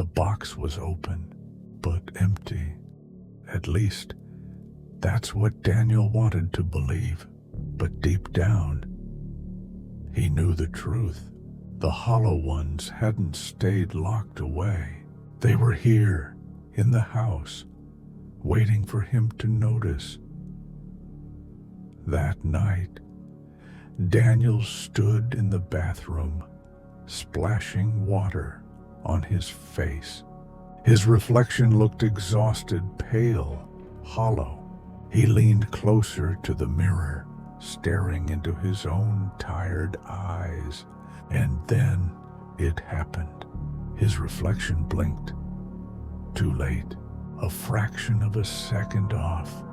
The box was open, but empty. At least, that's what Daniel wanted to believe. But deep down, he knew the truth. The hollow ones hadn't stayed locked away. They were here, in the house, waiting for him to notice. That night, Daniel stood in the bathroom, splashing water on his face. His reflection looked exhausted, pale, hollow. He leaned closer to the mirror, staring into his own tired eyes. And then it happened. His reflection blinked. Too late. A fraction of a second off,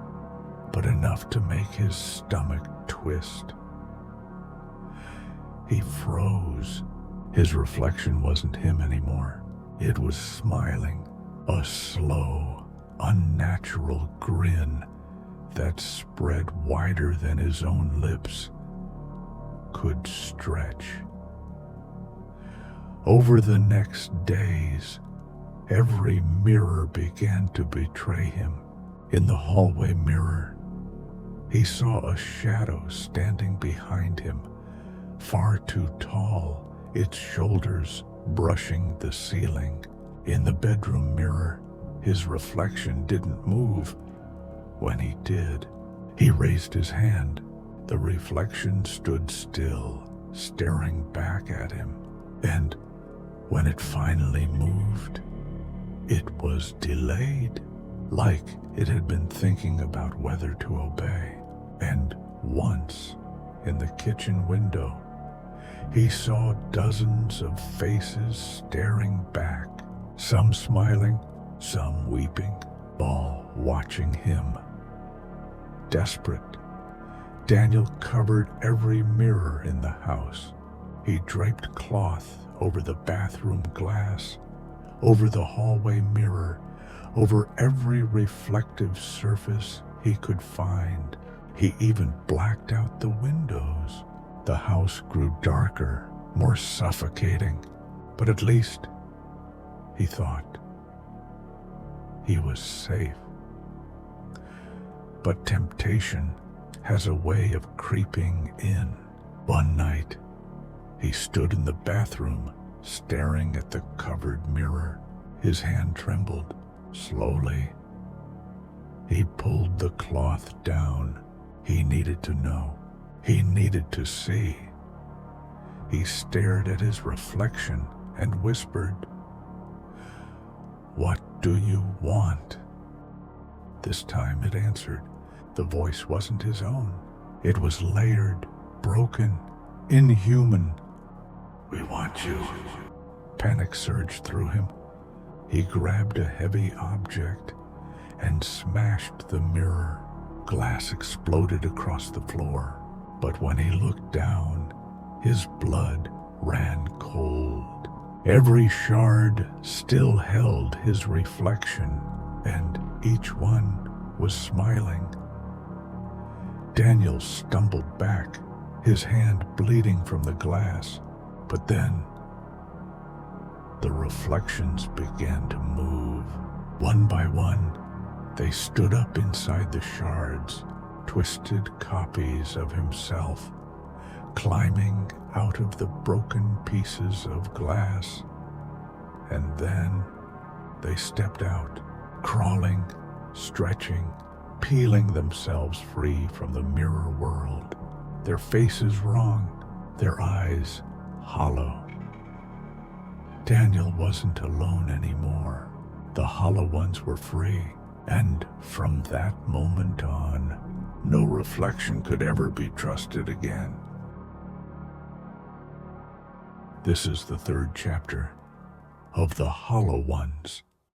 but enough to make his stomach twist. He froze. His reflection wasn't him anymore. It was smiling, a slow, unnatural grin that spread wider than his own lips could stretch. Over the next days, every mirror began to betray him. In the hallway mirror, he saw a shadow standing behind him, far too tall, its shoulders brushing the ceiling. In the bedroom mirror, his reflection didn't move. When he did, he raised his hand. The reflection stood still, staring back at him. And when it finally moved, it was delayed, like it had been thinking about whether to obey. And once, in the kitchen window, he saw dozens of faces staring back, some smiling, some weeping, all watching him. Desperate, Daniel covered every mirror in the house. He draped cloth over the bathroom glass, over the hallway mirror, over every reflective surface he could find. He even blacked out the windows. The house grew darker, more suffocating, but at least, he thought, he was safe. But temptation has a way of creeping in. One night, he stood in the bathroom, staring at the covered mirror. His hand trembled. Slowly, he pulled the cloth down. He needed to know. He needed to see. He stared at his reflection and whispered, "What do you want?" This time it answered. The voice wasn't his own. It was layered, broken, inhuman. "We want you." Panic surged through him. He grabbed a heavy object and smashed the mirror. Glass exploded across the floor. But when he looked down, his blood ran cold. Every shard still held his reflection, and each one was smiling. Daniel stumbled back, his hand bleeding from the glass. But then, the reflections began to move. One by one, they stood up inside the shards, twisted copies of himself, climbing out of the broken pieces of glass. And then they stepped out, crawling, stretching, peeling themselves free from the mirror world. Their faces wrong, their eyes hollow. Daniel wasn't alone anymore. The hollow ones were free, and from that moment on, no reflection could ever be trusted again. This is the third chapter of The Hollow Ones.